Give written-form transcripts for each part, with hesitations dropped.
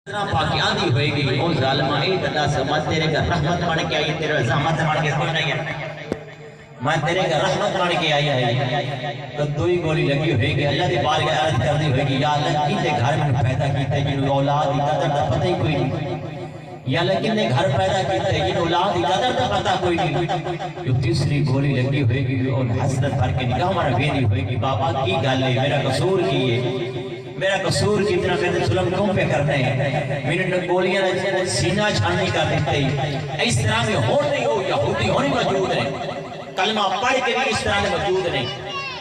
پاکی آدھی ہوئے گی او ظالمہ ای ددا سمت تیرے کا رحمت بڑھ کے آئی تیرے زحمت بڑھ کے کوئی نہیں ہے میں تیرے کا رحمت بڑھ کے آئی ہے تو دوئی گولی لگی ہوئے گی اللہ دی بار کے عرض کر دی ہوئے گی یا اللہ کیتے گھر میں پیدا کیتے جنہوں اولاد ہی قدر دا پتہ ہی کوئی نہیں یا اللہ کیتے گھر پیدا کیتے جنہوں اولاد ہی قدر دا پتہ کوئی نہیں جو تیسری گولی لگی ہوئے گی اور حسرت بھر کے نگاہ مارا بینی ہوئے گی بابا کی گل ہے میرا قصور کی ہے میرا قصور کتنا کہتے ظلم کیوں پہ کرتے ہیں میرے گولیاں سینہ چھاننی کر دیتے ہیں اس طرح میں ہوتے ہو یہودی ہونی موجود ہیں کلمہ پڑھ کے بھی اس طرح میں موجود نہیں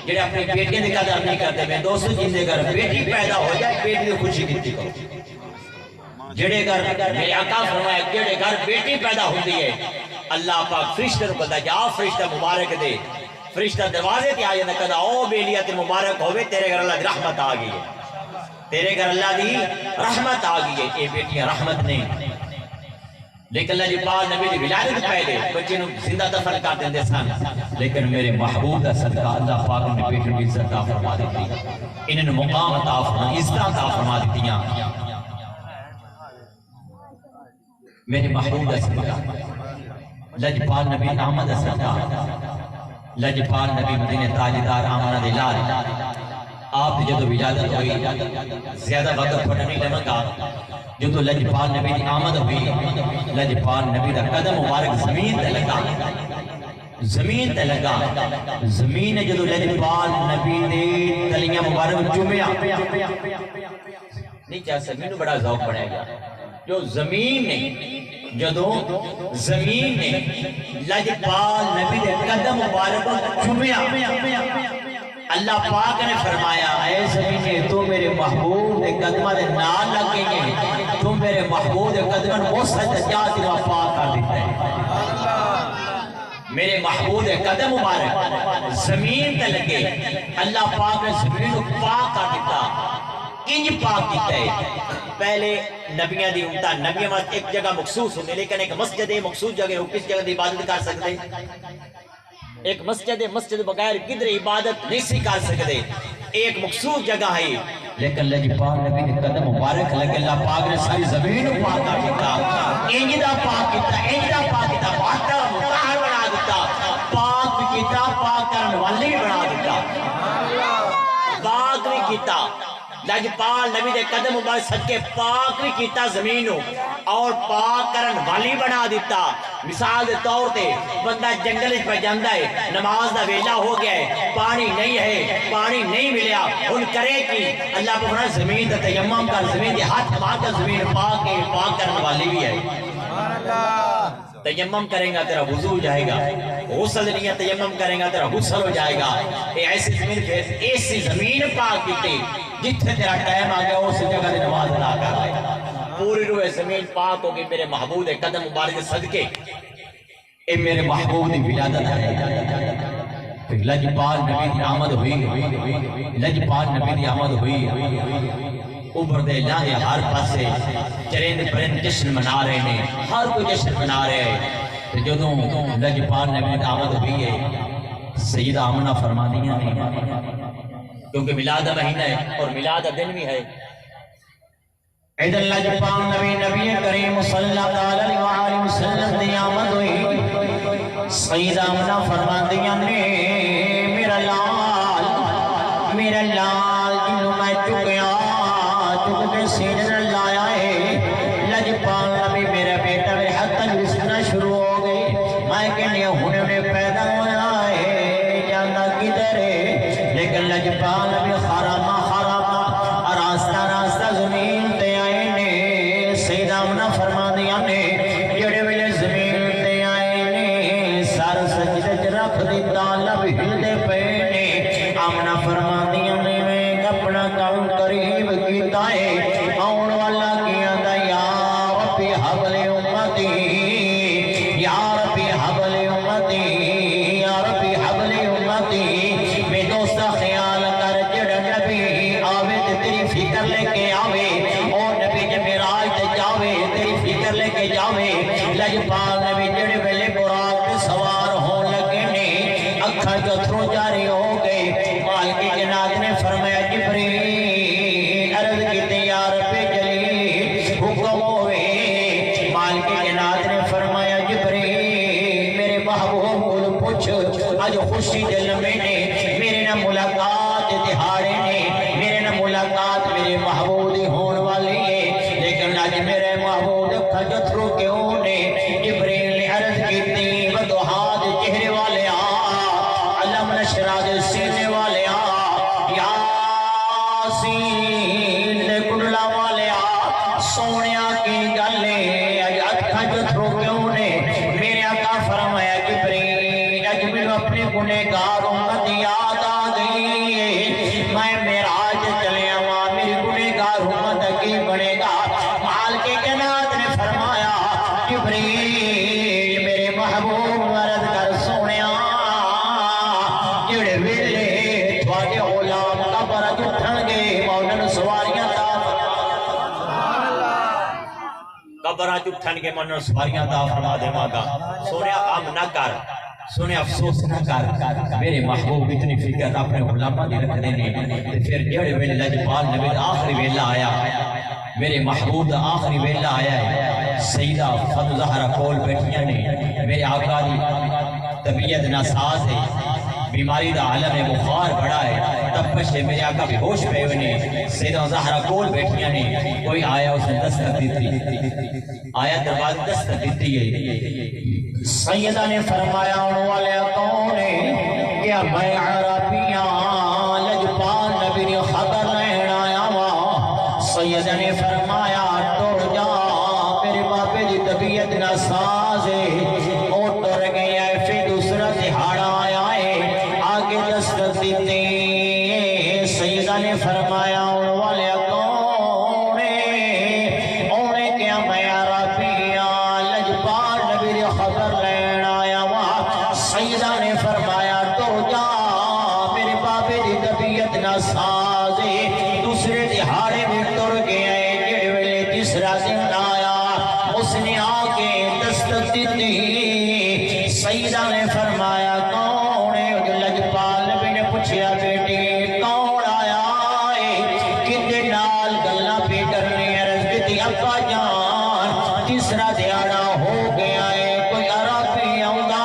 جنہیں اپنی بیٹیاں دی قدر نہیں کرتے میں دوستو جن دے گھر بیٹی پیدا ہو جائے بیٹی کو خوشی کیتی کرو جڑے گھر میرے آقا فرمایا جڑے گھر بیٹی پیدا ہوتی ہے اللہ پاک فرشتہ کو کہتا ہے جا فرشتہ مبارک دے فرشتہ دروازے تے آ جاتا کہتا او بیلیہ تے مبارک ہوئے تیرے گھر اللہ دی رحمت آ گئی ہے تیرے گھر اللہ دی رحمت آ گئی ہے یہ بیٹیاں رحمت نہیں لیکن اللہ جی پاک نبی دی ولادت پہلے بچے نو زندہ دفن کر دیندے سن لیکن میرے محبوب دا صدقہ اللہ پاک نے بیٹوں کی عزت عطا فرما دیتی انہوں نے مقام عطا فرما عزت عطا فرما دیتیاں میرے محبوب دا صدقہ لجپال نبی احمد دا صدقہ لجپال نبی مدینہ تاجدار آمنہ دلال آپ جدو ولادت ہوئی زیادہ وقت پڑھنا نہیں لمکا جو تو لجپال نبی دی آمد ہوئی لجپال نبی دا قدم مبارک زمین تے لگا زمین تے لگا زمین جدو لجپال نبی دے تلیاں مبارک جمعہ نہیں چاہ زمین کو بڑا ذوق پڑے گا جو زمین نے جدو زمین نے لجپال نبی دے قدم مبارک جمعہ اللہ پاک نے فرمایا اے زمینے تو میرے محبوب دے قدمہ دے نال لگیں گے تو میرے محبوب دے قدمہ وہ سجاد و پاک کر دیتا ہے میرے محبوب دے قدم مبارک زمین تے لگے اللہ پاک نے زمین کو پاک کر دیتا کنج پاک دیتا ہے پہلے نبیاں دی امتہ نبیاں مات ایک جگہ مخصوص ہوتے لیکن ایک مسجد ہے مخصوص جگہ ہو کس جگہ دی عبادت کر سکتے ایک مسجد بغیر کدھر عبادت نہیں سی کر سکتے ایک مخصوص جگہ ہے لیکن لجپال نبی نے قدم مبارک لگے اللہ پاک نے ساری زمین پاک کر دیتا انجدہ پاک کیتا باتا مطہر بنا دیتا پاک کیتا پاک کرن والی بنا دیتا پاک بھی کیتا لجپال نبی دے قدم مبارک صدقے پاک بھی کیتا زمینوں اور پاک کرن والی بنا دیتا مثال دے طور تے بندہ جنگل پہ جاندہ ہے نماز دا ویلا ہو گیا ہے پانی نہیں ہے پانی نہیں ملیا ان کرے کی اللہ کو فرمایا زمین تے تیمم کر زمین دے ہاتھ مار کر زمین پاک ہے پاک کرن والی بھی ہے تیمم کریں گا تیرا وضو ہو جائے گا غسل نہیں ہے تیمم کریں گا تیرا غسل ہو جائے گا ایسی زمین پہ ایسی زمین پاک کیتے جتنے تیرا ٹائم آ گیا اس جگہ دے نماز ادا کر لے پوری روح زمین پاک ہوگی میرے محبوب دے قدم مبارک صدقے اے میرے محبوب دی ولادت ہے لجپال نبی دی آمد ہوئی لجپال نبی دی آمد ہوئی اوپر دے لانے ہر پاسے چرند پرند جشن منا رہے ہیں ہر کوئی جشن منا رہے ہیں جو لجپال نبی دی آمد ہوئی ہے سیدہ آمنہ فرما دیا نے کیونکہ میلاد مہینہ ہے اور میلاد دن بھی ہے عید اللہ جپان نبی کریم صلی اللہ علیہ وسلم دی آمد ہوئی سیدہ آمنہ فرما دیا نے میرا لال جنہوں میں چکیا چک کے سینر لایا ہے لجپان نبی میرا بیٹا میرے حد تک رسنا شروع ہو گئی میں کہنے ہونے پیدا ہویا ہے جانا کدھر ہے لیکن لجپال نبی خرامہ راستہ زمین تے آئے نے سیدہ آمنہ فرما دیا نے جڑے ویلے زمین تے آئے نے سار سجدہ رکھ دیتا لب ہلدے پے نے آمنہ فرما دیا نے میں اپنا کام قریب کیتا ہے آن والا کیا دا یا ربی حبل امتی یا ربی حبل امتی یا ربی حبل امتی میں دوستہ خیال کر جڑا نبی آوے تے تیری فکر لے کے آوے اور نبی جب راج تے جاوے تیری فکر لے کے جاوے لجپال نبی جڑے ویلے براق تے سوار ہو لگے نے اکھا جو تھرو جاری ہو گئے مالکی جنات نے فرمایا جبریل عرض کی تے یا رب جلیل خوشی دل میں نے میرے نہ ملاقات دہاڑے نے میرے نہ ملاقات میرے محبوب ہون والی ہے لیکن آج میرے محبوب خجترو کیوں نے جبریل نے عرض کی تھی بدوہاد چہرے والے علم نشراد سینے والے یاسین کڑلا والے سونیا کی گلے اج خجترو کیوں نے میرے آقا فرمایا جبریل اج میں اپنے گنہگار امت یاد آ گئی میں معراج چلے آواں میری گنہگار امت کی بنے گا مال کے کائنات نے فرمایا جبریل میرے محبوب عرض کر سونیا جڑے ویلے تواڈے غلام قبر اٹھن گے مولن سواریاں دا قبر اٹھن گے مولن سواریاں دا فرما دیواں گا سونیا غم نہ کر سونے افسوس نہ کر میرے محبوب اتنی فکر اپنے غلامہ دی رکھنے نے پھر جڑے ویلے لجپال نبی آخری ویلہ آیا میرے محبوب دا آخری ویلہ آیا ہے سیدہ فاطمہ زہرا کول بیٹھیاں نے میرے آقا دی طبیعت ناساز ہے بیماری دا عالم بخار بڑا ہے تپش ہے میرے آقا بھی ہوش پہ ہوئے سیدہ زہرا کول بیٹھیاں نے کوئی آیا اس نے دستک دیتی آیا دروازہ دستک دیتی ہے سیدہ نے فرمایا ان والے کون ہے کیا میں عربیاں لجپال نبی نے خبر لین آیا ہوا سیدہ نے فرمایا ٹر جا میرے باپے دی طبیعت ناساز ہے وہ ٹر گیا ہے پھر دوسرا دہاڑا آیا ہے آگے دستک دیتے سیدہ نے فرمایا ان والے کون ہے انہیں کیا میں عربیاں لجپال نبی نے خبر لین آیا ہوا سیدہ نے فرمایا تو جا میرے باپے دی طبیعت ناساز ہے دوسرے دہاڑے میں ٹر گیا ہے جڑے ویلے تیسرا دن آیا اس نے آ کے دستک دی سیدہ نے فرمایا کون ہے جو لجپال نبی نے پوچھا بیٹی کون آیا ہے کتے نال گلاں پہ کرنے عرض کی ابا جان تیسرا دہاڑا ہو گیا ہے کوئی عربی آؤندا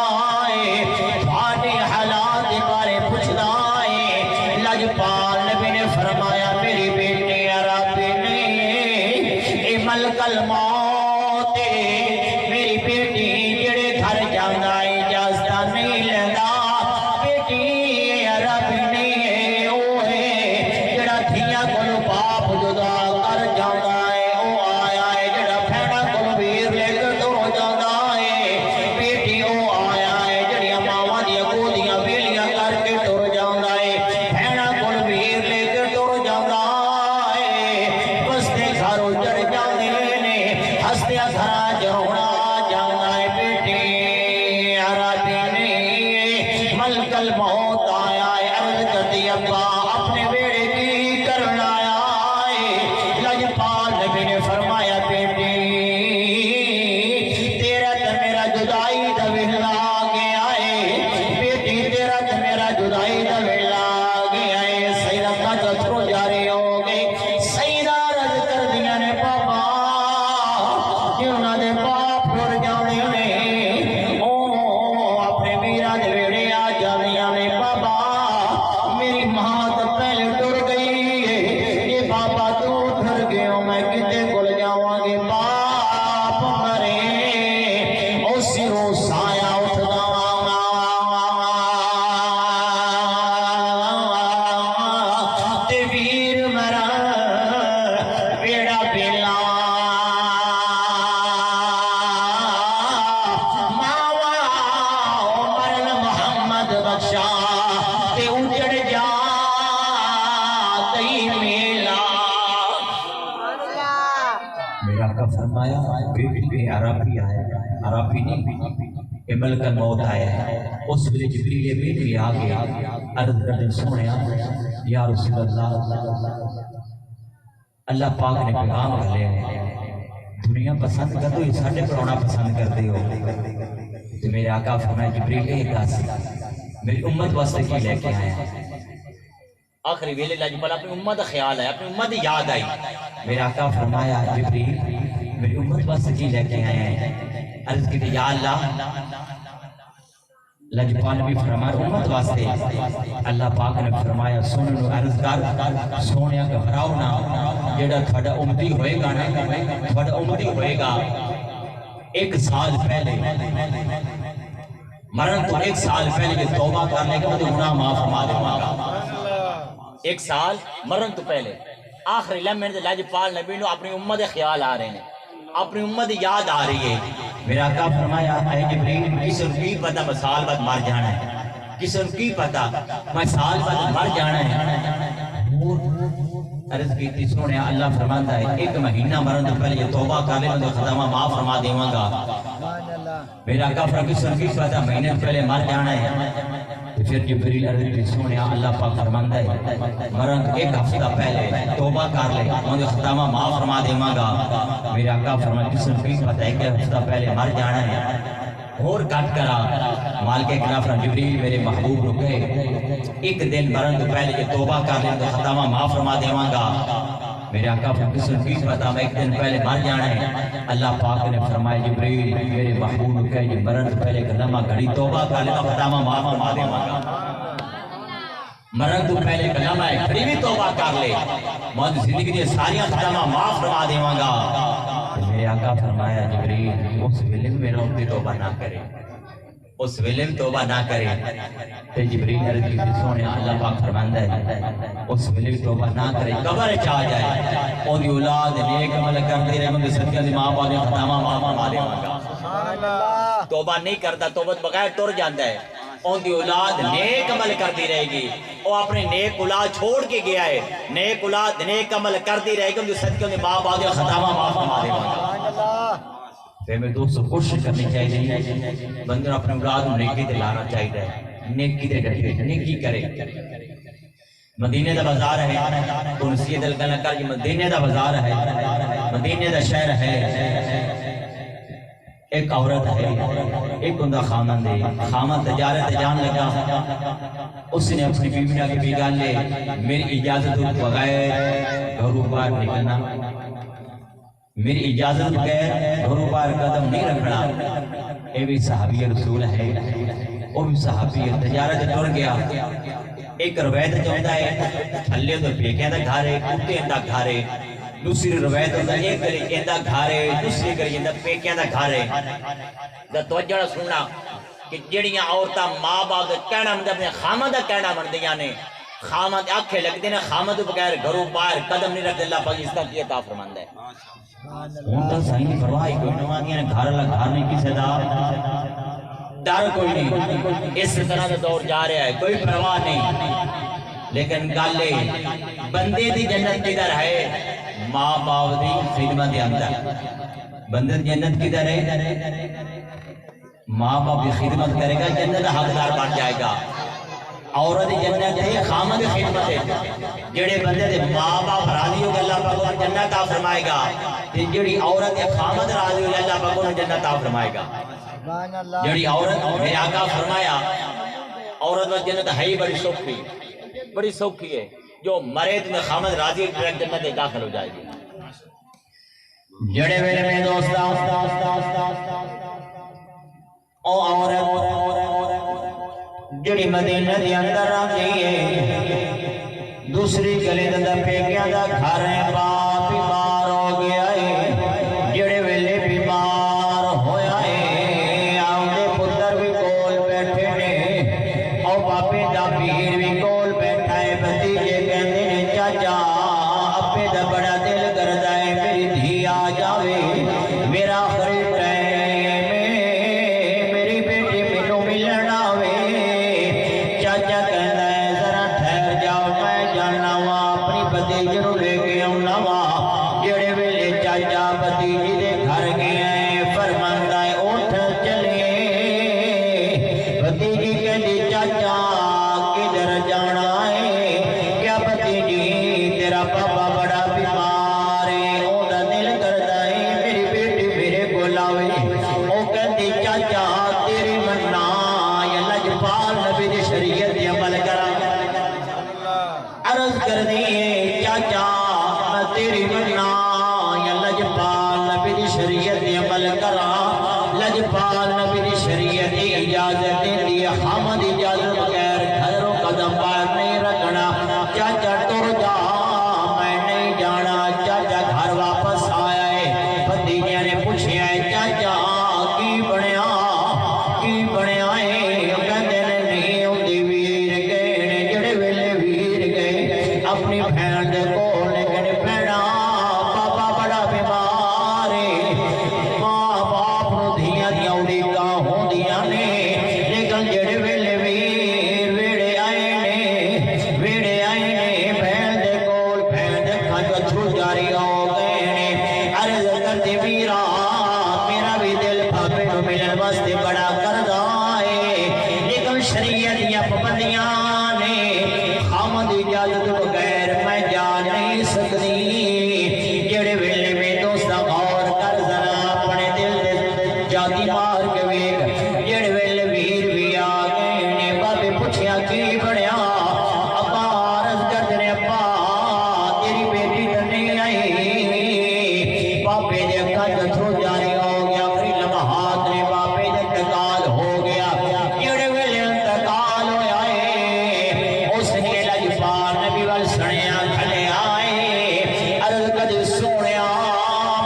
ہے تھوڑے حالات بارے پوچھدا ہے لجپال نبی نے فرمایا میری بیٹی عربی نہیں اے ملک الموت میری بیٹی جڑے گھر جاندا ہے اجازت نہیں لیندا بیٹی عربی نہیں ہے او ہے جڑا دھیاں کولو باپ جدا کر جاندا ہے او آیا ہے جڑا بھیڑاں کولو ویر لے کے ٹر جاندا ہے بیٹی او آیا ہے جڑیاں ماواں دی گودیاں ویلیاں کر کے ٹر جاندا ہے بھیڑاں کولو ویر لے کے ٹر جاندا ہے بستے گھر اجڑ جاندے نے ہستیاں گھراں جرونا جاندا ہے بیٹی عربی نہیں ملک الموت آیا ہے عرض کرتی ابا اپنے بیڑے کی کرنا آیا ہے لجپال نبی نے فرمایا بیٹی تیرا تے میرا جدائی دا ویلا آ گیا ہے بیٹی تیرا تے میرا جدائی دا ویلا آ گیا ہے سیدہ کا جترو جاری ہو گئی سیدہ عرض کر دیا نے بابا انہاں دے باپ ٹر جانے نے او اپنے میرا دے ویڑے آ جاندیاں نے بابا میری ماں تو پہلے ٹر گئی ہے یہ بابا تو ٹر گئے میں کتے کول جاواں گے باپ مرے او سروں سایہ اٹھدا تے ویر مرا ویڑا بیلا ماوا مرن محمد بخشا تے اجڑ جا تئی میلا میرا کا فرمایا بیٹی پہ عربی آیا عربی نہیں کہ ملک الموت آیا ہے اس ویلے جبریل بیٹی آ گیا عرض کر سونیا یا رسول اللہ پاک نے پیغام گھلے دنیا پسند کر دو یہ ساڑھے پرونا پسند کرتے ہو تو میرے آقا فرمایا جبریل ایک آسی میری امت واسطے کی لے کے آیا آخری ویلے لجپال اپنی امت کا خیال ہے اپنی امت یاد آئی میرے آقا فرمایا جبریل میری امت واسطے کی لے کے آئے ہیں عرض کی یا اللہ لجپال بھی فرمایا امت واسطے اللہ پاک نے فرمایا سنن عرض کر سونیا گھبراؤ نہ جڑا تھوڑا امتی ہوئے گا نا تھوڑا امتی ہوئے گا 1 سال پہلے مرن تو 1 سال پہلے کہ توبہ کرنے کے بعد گناہ معاف فرما دے گا 1 سال مرن تو پہلے آخری لمحے میں لجپال نبی نو اپنی امت خیال آ رہے ہیں اپنی امت یاد آ رہی ہے میرا آقا فرمایا اے جبریل کسی کو کی پتہ میں سال بعد مر جانا ہے کسی کو کی پتہ میں سال بعد مر جانا ہے عرض کی تھی سونے اللہ فرماتا ہے 1 مہینہ مرن تو پہلے یہ توبہ کر لے تو خطامہ معاف فرما دیواں گا میرا آقا فرمایا کسی کو کی پتہ مہینے پہلے مر جانا ہے پھر جبریل عرض کی سونے اللہ پاک فرماتا ہے مرن 1 ہفتہ پہلے توبہ کر لے مجھے خطامہ معاف فرما دیواں گا میرے آقا فرمایا کسی کو کی پتہ ہے 1 ہفتہ پہلے مر جانا ہے اور کٹ کرا مالک اکرام فرمایا جبریل میرے محبوب رکے 1 دن مرن تو پہلے یہ توبہ کر لے تو خطامہ معاف فرما دیواں گا میرے آقا فرمایا کسی کو کی پتہ میں 1 دن پہلے مر جانا ہے اللہ پاک نے فرمایا جبریل میرے محبوب رکے یہ مرن تو پہلے کلمہ گھڑی توبہ کر لے تو خطامہ معاف فرما دیواں گا مرن تو پہلے کلمہ گھڑی بھی توبہ کر لے موت زندگی دی ساریاں خطامہ معاف فرما دیواں گا میرے آقا فرمایا جبریل اس ویلے میرا امتی توبہ نہ کرے اس ویلے توبہ نہ کرے تے جبریل عرض کی سونے اللہ پاک فرماندا ہے اس ویلے توبہ نہ کرے قبر چا جائے اور دی اولاد نیک عمل کرتی رہے مندے صدقہ دی ماں باپ خطامہ معاف فرما دیواں گا سبحان اللہ توبہ نہیں کرتا توبہ بغیر ٹر جاندا ہے ان دی اولاد نیک عمل کرتی رہے گی وہ اپنے نیک اولاد چھوڑ کے گیا ہے نیک اولاد نیک عمل کرتی رہے گی ان دی صدقہ دی ماں باپ خطامہ معاف فرما دیواں گا پھر میں دوستوں کوشش کرنی چاہیے بندر اپنے اولاد کو نیکی تے لانا چاہیے نیکی تے ڈٹے نیکی کرے مدینے دا بازار ہے تو نصیحت الگلہ کر کہ مدینے دا بازار ہے مدینے دا شہر ہے ایک عورت ہے ایک بندہ خامن دے خامن تجارت جان لگا اس نے اپنی بیوی نے بھی گال لے میری اجازت بغیر گھروں باہر نکلنا میری اجازت بغیر گھروں باہر قدم نہیں رکھنا اے بھی صحابی رسول ہے وہ بھی صحابی تجارت ٹر گیا ایک روایت چاہتا ہے تھلے تو پیکیں دا گھارے کتے دا گھارے دوسری روایت ہوتا ہے ایک کری اندہ گھارے دوسری کری اندہ پیکیں دا گھارے دا توجہ سننا کہ جڑیاں عورتاں ماں باپ دا کہنا مندہ اپنے خامد دا کہنا مندیاں نے خامد آنکھیں لگتے ہیں خامد بغیر گھروں باہر قدم نہیں رکھتے اللہ پاکستان کی عطا فرماندہ ہے ہونتا صحیح پرواہی کوئی نوانیاں نے گھر اللہ گھر نہیں کسے دا ڈر کوئی نہیں اس طرح دا دور جا رہا ہے کوئی پرواہ نہیں لیکن گالے بندے دی جنت کدھر ہے ماں باپ دی خدمت اندر بندے دی جنت کدھر ہے ماں باپ کی خدمت کرے گا جنت حقدار بن جائے گا عورت جنت ہے خامد خدمت ہے جڑے بندے دے ماں باپ راضی ہو گا اللہ پاک جنت عطا فرمائے گا جڑی عورت ہے خامد راضی ہو گا اللہ پاک جنت عطا فرمائے گا جڑی عورت میرے آقا فرمایا عورت و جنت ہے بڑی سوکھی ہے جو مرے تو خامد راضی جنت داخل ہو جائے گی جڑے میرے میں دوستا او عورت جڑی مدینہ دی اندر آ گئی ہے دوسری گلی دا پیکیاں دا گھر ہے باپ بیمار ہو گیا ہے جڑے ویلے بیمار ہویا ہے آؤندے پتر بھی کول بیٹھے نے او باپے دا پیر بھی کول بیٹھا ہے بھتیجے کہندے نے چاچا اپے دا بڑا دل کردا ہے میری دھی آ جاوے میرا آخری ٹائم میری بیٹی مینوں ملن آوے چاچا کہندا ہے ذرا ٹھہر جاؤ میں جانا وا اپنی بھتیجے نوں لے کے آਉਣਾ وا جڑے ویلے چاچا بھتیجی دے گھر گئے فرماندا ہے اٹھ چلے بھتیجی کہندی چاچا کدھر جانا ہے کیا بھتیجی تیرا پاپا بڑا بیمار ہے اوندا دل کردا ہے میری بیٹی میرے کول آوے او کہندی چاچا تیری مننا یا لجپال نبی دی شریعت دی عمل کرا عرض کر دیئے چاچا میں تیری مننا یا لجپال نبی دی شریعت دی عمل کرا لجپال نبی دی شریعت اجازت دی خامد اجازت بغیر گھر و قدم باہر نہیں رکھنا چاچا ٹر جا میں نہیں جانا چاچا گھر واپس آیا ہے بھتیجے نے پوچھا ہے چاچا کی بنیا ہے کہندے نے نہیں ہوندی ویر گئے نے جڑے ویلے ویر گئے اپنی بہن دے کول نے کہنے بہنا بابا بڑا بیمار ہے ماں باپ نو دھیاں دیاں اڑیکاں ہوندیاں نے لیکن جڑے ویلے ویر ویڑے آئے نے بہن دے کول بہن دے کھانچ اتھرو جاری ہو گئے نے عرض کرتے ویرا میرا بھی دل بھابے نو ملن واسطے بڑا کردا ہے لیکن شریعت دیاں پابندیاں نے خامد اجازت بغیر میں جا نہیں سکتی جڑے ویلے میں دوستا غور کر ذرا اپنے دل دے جاتی مار کے ویک جڑے ویلے ویر بھی آ گئے نے بابے پوچھیا کی بنیا ابا عرض کرتے نے ابا تیری بیٹی تو نہیں آئی بابے دے اکھاں اتھرو جاری ہو گیا پھر لمحات نے بابے دے انتقال ہو گیا جڑے ویلے انتقال ہویا ہے اس نے لجپال نبی وال سنیا کھلے آئے عرض کدی سونیا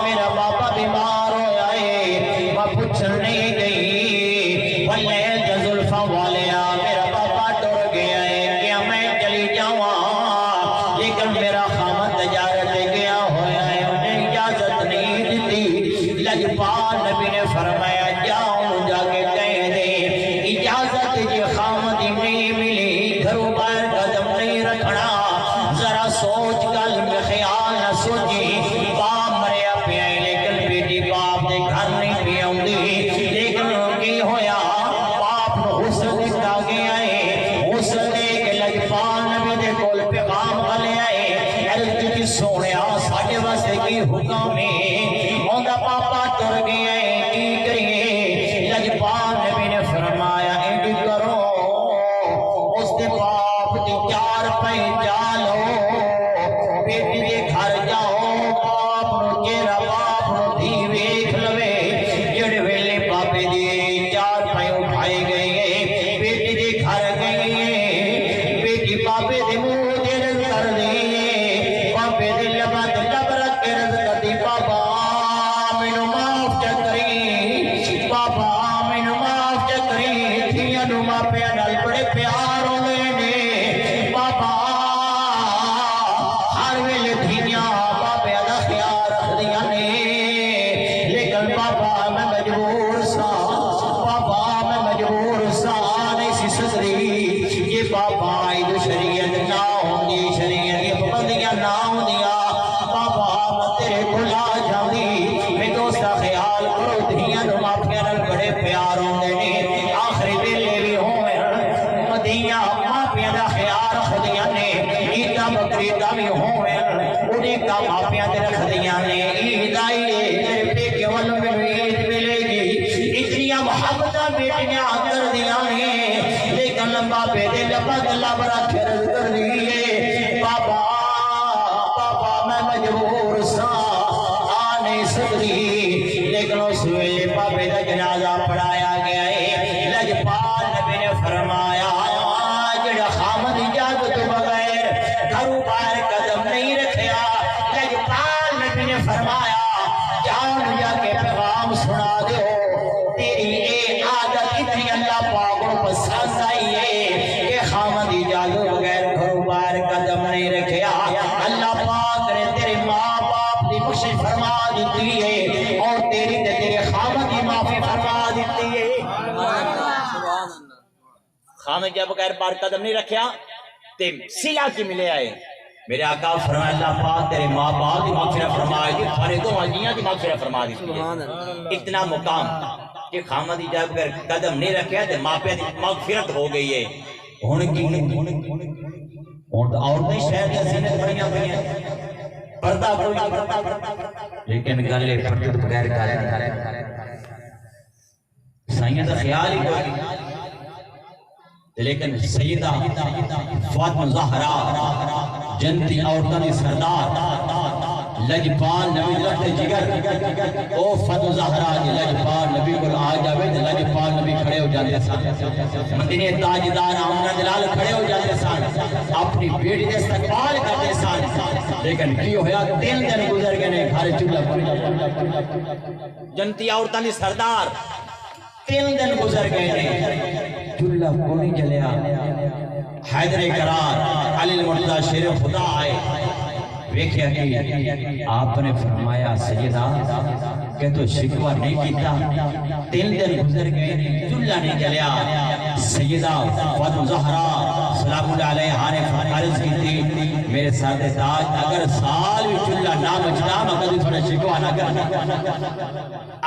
میرا بابا بیمار ہویا ہے میں پوچھن نہیں گئی واللے زلفاں والیا میرا بابا ٹر گیا ہے کیا میں چلی جاواں لیکن میرا خامد تجارت گیا ہویا ہے انہیں اجازت نہیں دیتی لجپال نبی نے فرمایا جاؤں جا کے کہہ دے اجازت جی خامد نہیں ملی گھروں باہر قدم نہیں رکھنا ذرا سوچ گل میں خیال نہ سوچی باپ مریا پیا لیکن بیٹی باپ دے گھر نہیں پی آؤندی لیکن کی ہویا باپ نو حسن دتا گیا ہے حسن دے کے لجپال نبی دے کول پیغام گلے آئے عرض کی سونیا ساڈے واسطے کی حکم ہے اوندا پاپا ٹر گیا ہے کی کریے لجپال نبی نے فرمایا انج کرو اس دے باپ دی 4 پے جا لو بیٹی دے گھر جاؤ باپ نو چہرہ باپ نو دھی ویکھ لوے جڑے ویلے بابے دی 4 پے اٹھائے گئے بیٹی دے گھر گئے بیٹی بابے دے منہ دے رز کر دی بابے دے لبا تے لب رکھ کے رز کر دی بابا مینوں معاف چکری بابا مینوں معاف چکری دھیاں نو ماپیاں نال بڑے پیار ہوندے نے بابا ہر ویلے دھیاں بابے دا خیال رکھدیاں نے لیکن بابا میں مجبور سا بابا میں مجبور سا نہیں سی سکدی یہ بابا عید شریعت نہ ہوندی شریعت دی پابندیاں نہ ہوندیاں بابا میں تیرے کول آ جاندی میں دوستا خیال کرو دھیاں نو ماپیاں نال بڑے پیار ہوندے نے آخری ویلے بھی ہوئے مدیاں ماپیاں دا خیال رکھدیاں نے عیداں بقرعیداں بھی ہوئے انہیں کا ماپیاں دے رکھدیاں نے عید آئی میرے پیکے والوں میں عید ملے گی اتنیاں محبتاں بیٹیاں کر دیاں نے لیکن بابے دے لبد لب رکھ رز کر دیئے بابا میں مجبور سا آ نہیں سکتی لیکن اس ویلے بابے دا جنازہ پڑھایا گیا ہے لجپال نبی نے فرمایا جڑا خامد اجازت بغیر گھروں باہر قدم نہیں رکھیا لجپال نبی نے فرمایا جان جا کے پیغام سنا دو تیری اے عادت اتنی اللہ پاک کو پسند آئی ہے کہ خامد اجازت بغیر گھروں باہر قدم نہیں رکھیا اللہ پاک نے تیرے ماں باپ دی بخشش فرما دیتی ہے اور تیری تے تیرے خامد کی معافی فرما دیتی ہے خامد جب بغیر باہر قدم نہیں رکھیا تے صلہ کی ملے آئے میرے آقا فرمایا اللہ پاک تیرے ماں باپ دی مغفرت فرما دی تھارے دو حجیاں دی مغفرت فرما دی اتنا مقام کہ خامد جب بغیر قدم نہیں رکھیا تے ماں پہ مغفرت ہو گئی ہے ہن کی عورتیں شہر کی زینت بڑیاں پڑیاں پردہ کوئی لیکن گلے پردے بغیر گل سائیں دا خیال ہی کوئی لیکن سیدہ فاطمہ زہرا جنتی عورتوں کی سردار لجپال نبی لخت جگر او فتو زہرا جی لجپال نبی کو آ جاوے لجپال نبی کھڑے ہو جاتے سان مدینے تاجدار آمنہ دلال کھڑے ہو جاتے سان اپنی بیٹی دے استقبال کرتے سان لیکن کیوں ہویا 3 دن گزر گئے گھر چولہا جنتی عورتانی سردار 3 دن گزر گئے چولہا کوئی جلیا حیدر قرار علی المرتضی شیر خدا آئے ویکھیا کہ آپ نے فرمایا سیدہ کہ تو شکوہ نہیں کیتا 3 دن گزر گئے چولہا نہیں جلیا سیدہ فاطمہ زہرا سلام اللہ علیہ نے عرض کی تھی میرے ساتھ تاج اگر سال بھی چولہا نہ بچنا میں کبھی تھوڑا شکوہ نہ کرنا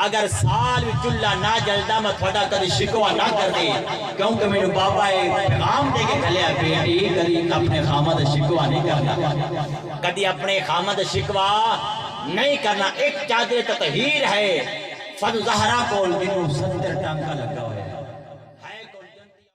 اگر سال بھی چولہا نہ جلدا میں تھوڑا کبھی شکوہ نہ کر دے کیونکہ میرے بابا پیغام دے کے کھلیا بیٹی کبھی اپنے خامد شکوہ نہیں کرنا کبھی اپنے خامد شکوہ نہیں کرنا ایک چادر تطہیر ہے فضل زہرا کو جنہوں